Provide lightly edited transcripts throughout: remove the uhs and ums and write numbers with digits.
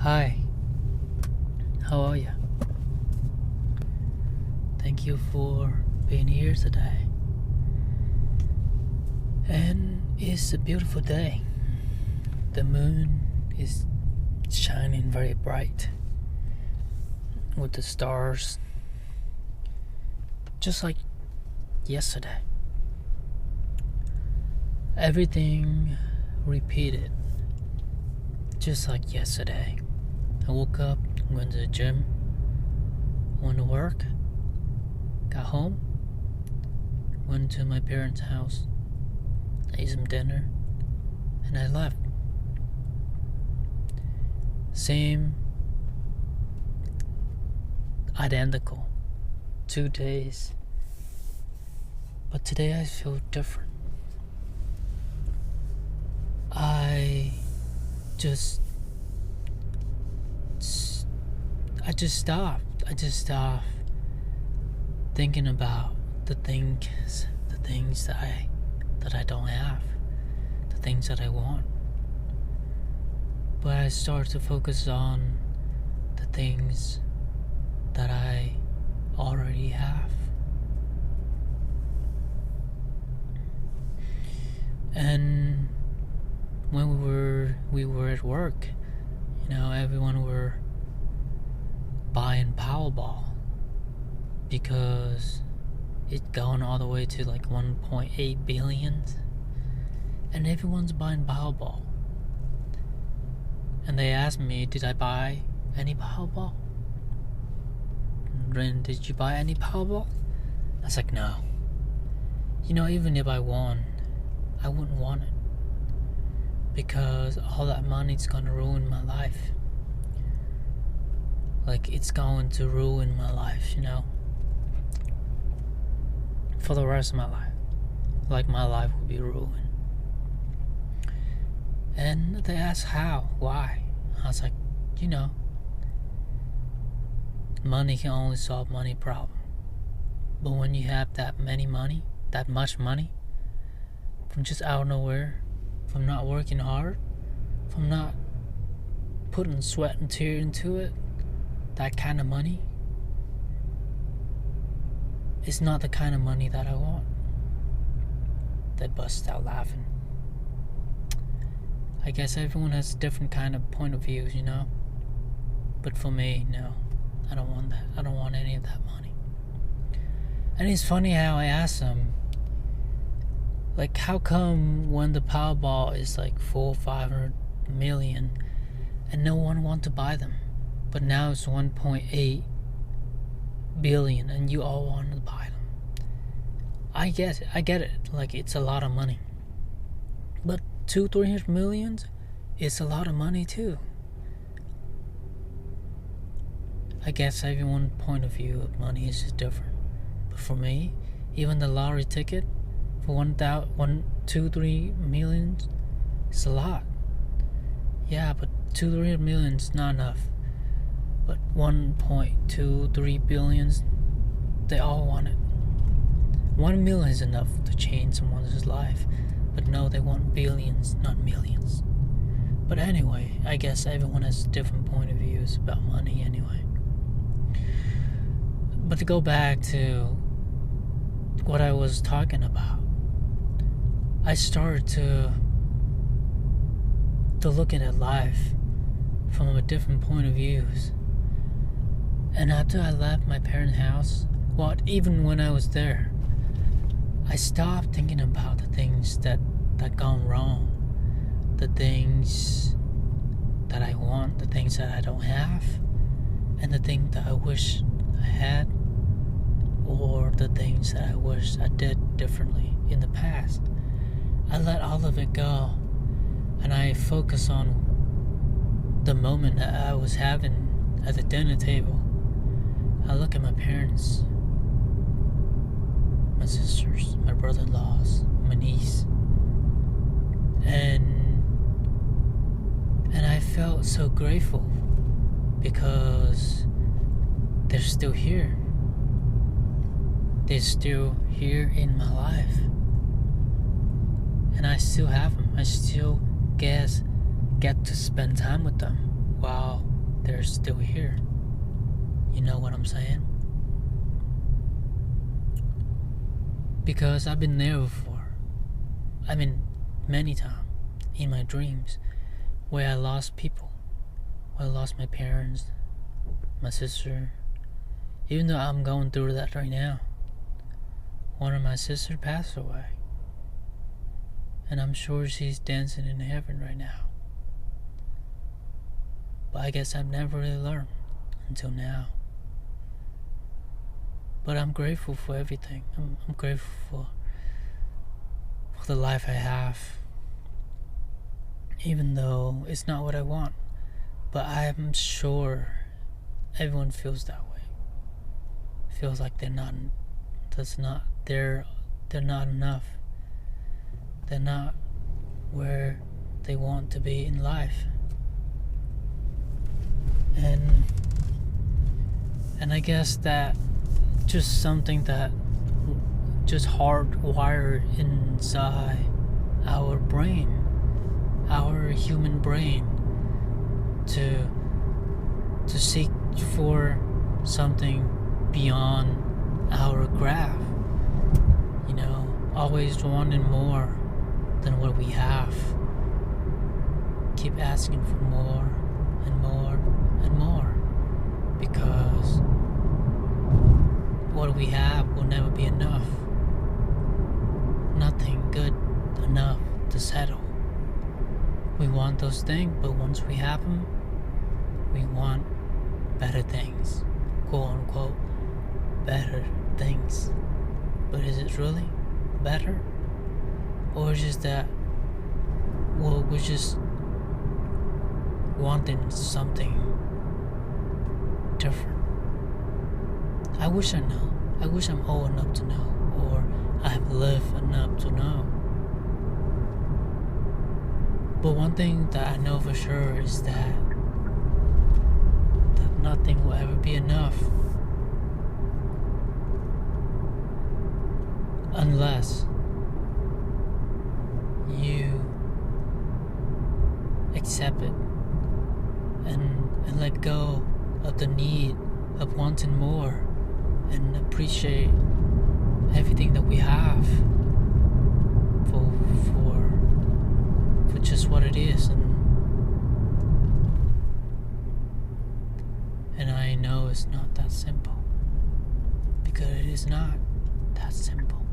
Hi, how are you? Thank you for being here today. And it's a beautiful day. The moon is shining very bright with the stars, just like yesterday. Everything repeated, just like yesterday. I woke up, went to the gym, went to work, got home, went to my parents' house, ate some dinner, and I left. Same, identical, 2 days. But today I feel different. I just stopped thinking about the things that I don't have, the things that I want. But I start to focus on the things that I already have. And when we were at work, everyone were buying Powerball because it's gone all the way to like 1.8 billion, and everyone's buying Powerball. And they asked me, did I buy any Powerball? Ren, did you buy any Powerball? I was like, no. Even if I won, I wouldn't want it, because all that money's gonna ruin my life. Like, it's going to ruin my life, for the rest of my life. Like, my life will be ruined. And they asked how, why. I was like, money can only solve money problem. But when you have that much money, from just out of nowhere, from not working hard, from not putting sweat and tear into it, that kind of money is not the kind of money that I want. They bust out laughing. I guess everyone has a different kind of point of views, But for me, no. I don't want that. I don't want any of that money. And it's funny how I asked them, like, how come when the Powerball is like 400-500 million and no one wants to buy them? But now it's 1.8 billion and you all want to buy them. I get it. Like, it's a lot of money. But 200-300 million is a lot of money too. I guess everyone's point of view of money is just different. But for me, even the lottery ticket for 2-3 million is a lot. Yeah, but 200-300 million is not enough. But 1.23 billion, they all want it. 1 million is enough to change someone's life. But no, they want billions, not millions. But anyway, I guess everyone has different point of views about money anyway. But to go back to what I was talking about, I started to look at life from a different point of views. And after I left my parents' house, even when I was there, I stopped thinking about the things that gone wrong, the things that I want, the things that I don't have, and the things that I wish I had, or the things that I wish I did differently in the past. I let all of it go, and I focus on the moment that I was having at the dinner table. I look at my parents, my sisters, my brother-in-laws, my niece, and I felt so grateful because they're still here. They're still here in my life, and I still have them. I still get to spend time with them while they're still here. You know what I'm saying? Because I've been there before. I mean, many times in my dreams where I lost people. Where I lost my parents, my sister. Even though I'm going through that right now. One of my sisters passed away. And I'm sure she's dancing in heaven right now. But I guess I've never really learned until now. But I'm grateful for everything. I'm grateful for the life I have. Even though it's not what I want. But I'm sure everyone feels that way. Feels like they're not enough. They're not where they want to be in life. And I guess that just something that just hardwired inside our brain, our human brain, to seek for something beyond our grasp. You know, always wanting more than what we have. Keep asking for more and more and more, because what we have will never be enough. Nothing good enough to settle. We want those things, but once we have them, we want better things, quote unquote better things. But is it really better? Or is just that, well, we're just wanting something different? I wish I know. I wish I'm old enough to know, or I have lived enough to know. But one thing that I know for sure is that nothing will ever be enough unless you accept it and let go of the need of wanting more and appreciate everything that we have for just what it is. And I know it's not that simple, because it is not that simple.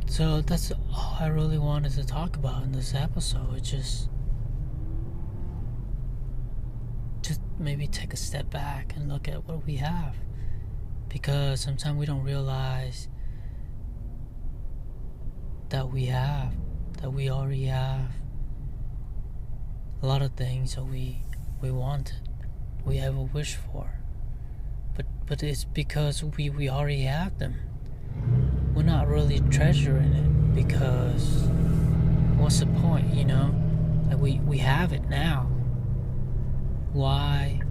So that's all I really wanted to talk about in this episode. Just maybe take a step back and look at what we have, because sometimes we don't realize that we already have a lot of things that we wanted, we ever wished for, but it's because we already have them. We're not really treasuring it, because what's the point, you know? Like we have it now. Why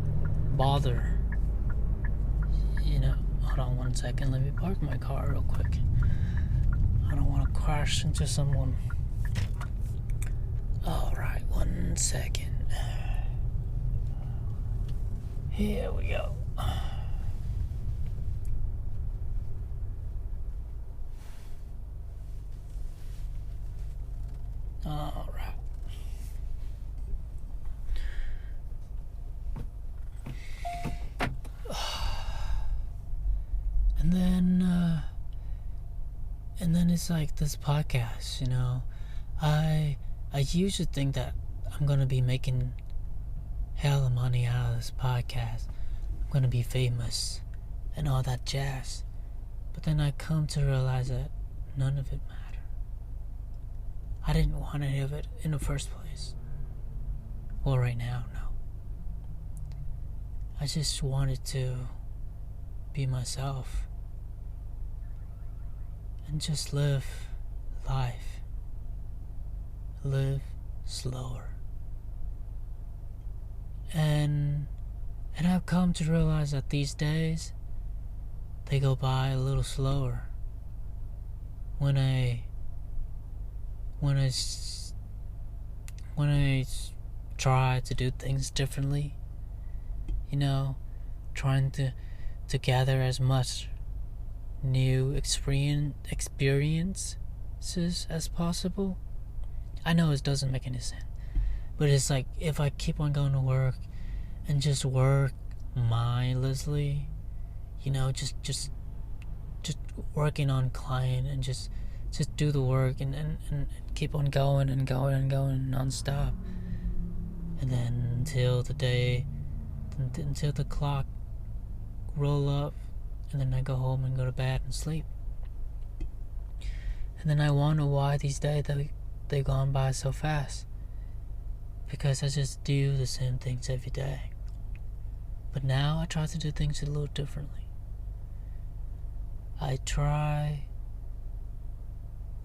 bother? You know, hold on one second, let me park my car real quick. I don't want to crash into someone. Alright, 1 second. Here we go. Alright. And then it's like this podcast, you know. I used to think that I'm gonna be making hell of money out of this podcast. I'm gonna be famous and all that jazz. But then I come to realize that none of it mattered. I didn't want any of it in the first place. Well, right now, no. I just wanted to be myself and just live life. Live slower. And I've come to realize that these days they go by a little slower. when I when I try to do things differently, trying to gather as much new experiences as possible. I know it doesn't make any sense, but it's like if I keep on going to work and just work mindlessly, just working on client and just do the work and keep on going and going and going non-stop, and then until the clock roll up, and then I go home and go to bed and sleep. And then I wonder why these days they've gone by so fast, because I just do the same things every day. But now I try to do things a little differently. I try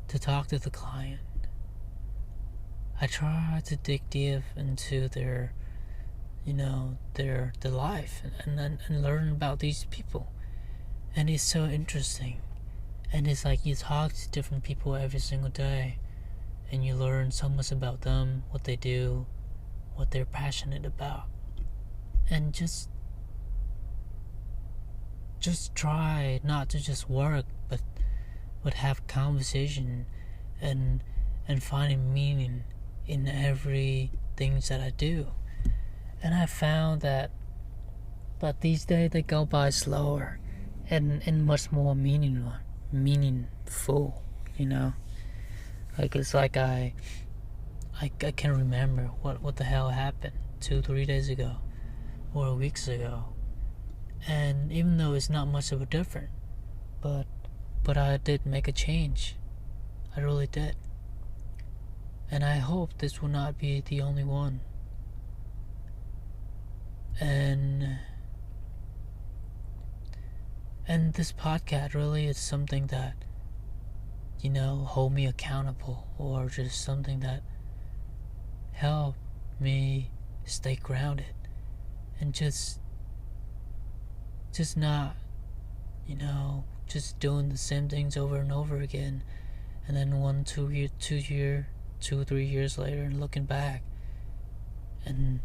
to talk to the client. I try to dig deep into their life and learn about these people. And it's so interesting. And it's like you talk to different people every single day, and you learn so much about them, what they do, what they're passionate about. And just try not to just work, but have conversation and finding meaning in every things that I do. And I found that these days they go by slower and much more meaningful. Like it's like I can't remember what the hell happened 2-3 days ago or weeks ago. And even though it's not much of a difference, but I did make a change. I really did. And I hope this will not be the only one. And this podcast really is something that, hold me accountable, or just something that help me stay grounded and just not, just doing the same things over and over again, and then 2 3 years later and looking back and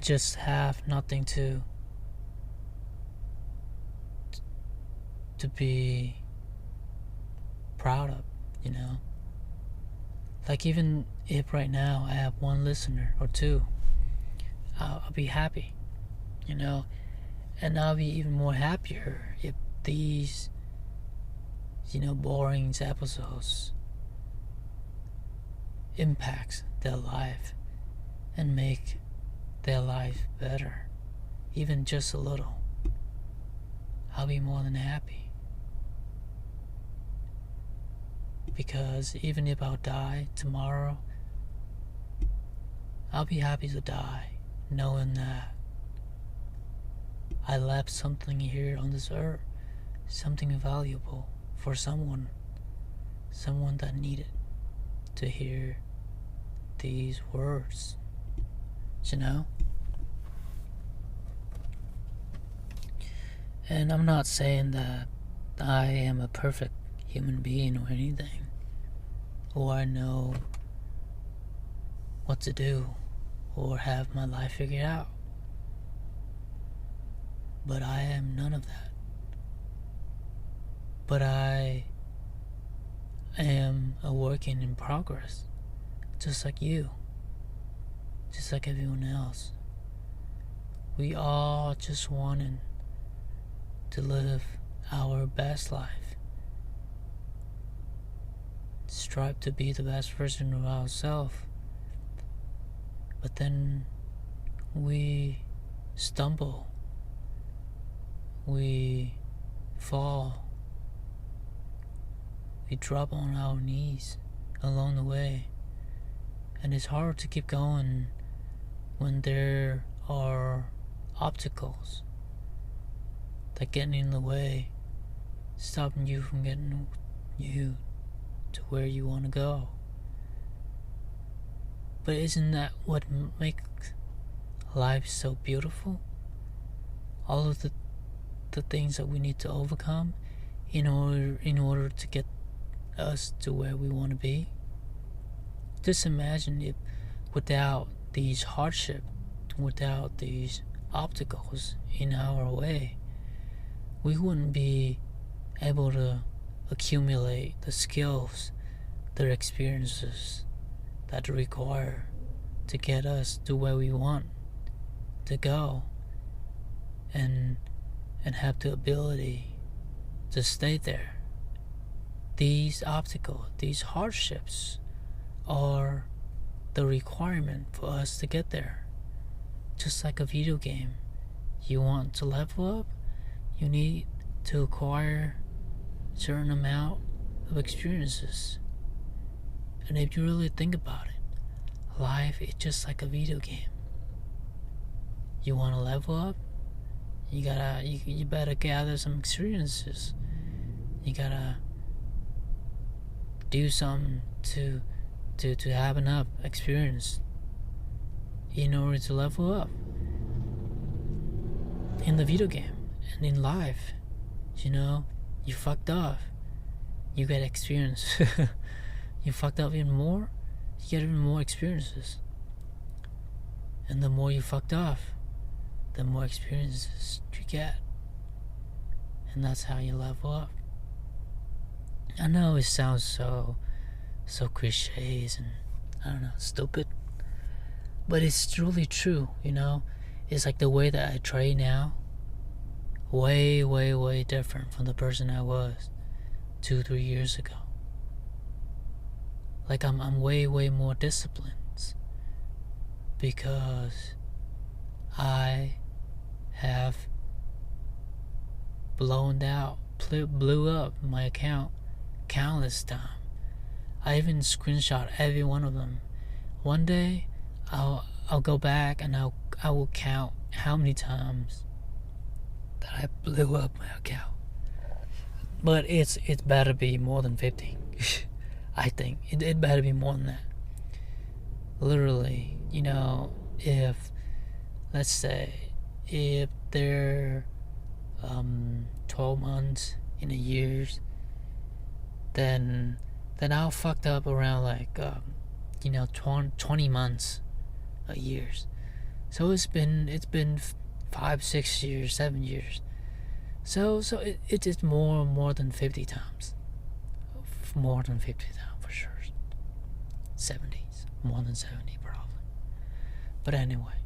just have nothing to be proud of, Like even if right now I have one listener or two, I'll be happy, and I'll be even more happier if these, boring episodes impacts their life and make their life better, even just a little. I'll be more than happy. Because even if I'll die tomorrow, I'll be happy to die knowing that I left something here on this earth, something valuable for someone that needed to hear these words, And I'm not saying that I am a perfect human being or anything, or I know what to do, or have my life figured out. But I am none of that. But I am a working in progress, just like you, just like everyone else. We all just wanted to live our best life, strive to be the best version of ourselves. But then we stumble, we fall, we drop on our knees along the way, and it's hard to keep going when there are obstacles that get in the way, stopping you from getting you to where you want to go. But isn't that what makes life so beautiful? All of the things that we need to overcome, in order to get us to where we want to be. Just imagine if without these hardships, without these obstacles in our way, we wouldn't be able to accumulate the skills, the experiences that require to get us to where we want to go, and have the ability to stay there. These obstacles, these hardships are the requirement for us to get there. Just like a video game, you want to level up, you need to acquire a certain amount of experiences. And if you really think about it, life is just like a video game. You want to level up, you better gather some experiences. You gotta do something to have enough experience in order to level up. In the video game and in life, you fucked up, you get experience. You fucked up even more, you get even more experiences. And the more you fucked up, the more experiences you get. And that's how you level up. I know it sounds so cliches and, I don't know, stupid. But it's truly true, It's like the way that I train now, way, way, way different from the person I was 2-3 years ago. Like I'm way, way more disciplined because I have blew up my account countless times. I even screenshot every one of them. One day I'll go back and I will count how many times that I blew up my account. But it's better be more than 50. I think it better be more than that. Literally, if let's say if they're 12 months in a year, then I'll fucked up around like 20 months a year. So it's been 5, 6 years, 7 years. So it is more than 50 times. More than 50 times for sure. 70s, more than 70 probably. But anyway,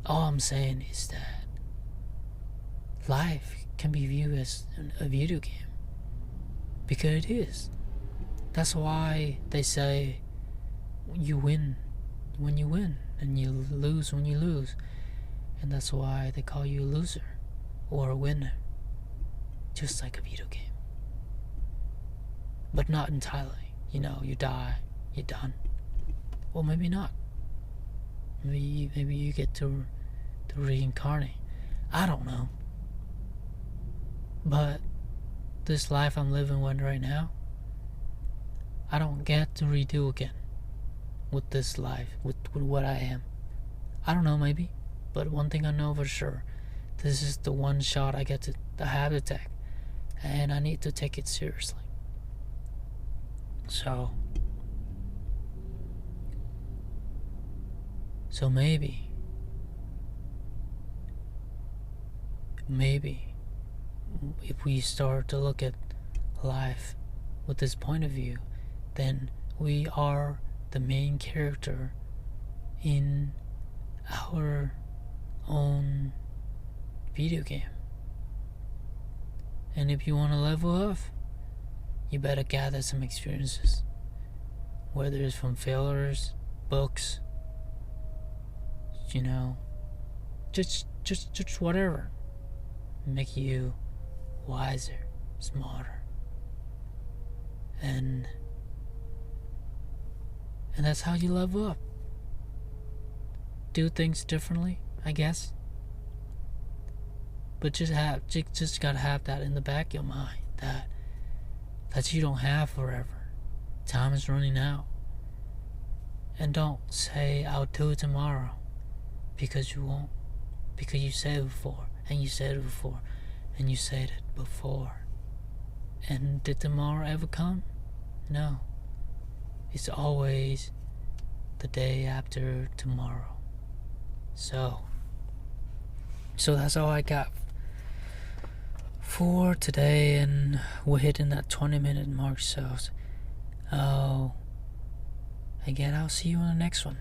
all I'm saying is that life can be viewed as a video game, because it is. That's why they say you win when you win and you lose when you lose, and that's why they call you a loser or a winner, just like a video game. But not entirely. You die, you're done. Well, maybe not. Maybe you get to reincarnate. I don't know. But this life I'm living with right now, I don't get to redo again with this life, with what I am. I don't know, maybe. But one thing I know for sure, this is the one shot I get to have to take. And I need to take it seriously. So maybe if we start to look at life with this point of view, then we are the main character in our own video game. And if you want to level up, you better gather some experiences, whether it's from failures, books, just whatever, make you wiser, smarter, and that's how you level up. Do things differently, I guess, but just gotta have that in the back of your mind that you don't have forever. Time is running out. And don't say, I'll do it tomorrow, because you won't. Because you said it before, and you said it before, and you said it before. And did tomorrow ever come? No. It's always the day after tomorrow. So that's all I got for today, and we're hitting that 20-minute mark. So, again, I'll see you on the next one.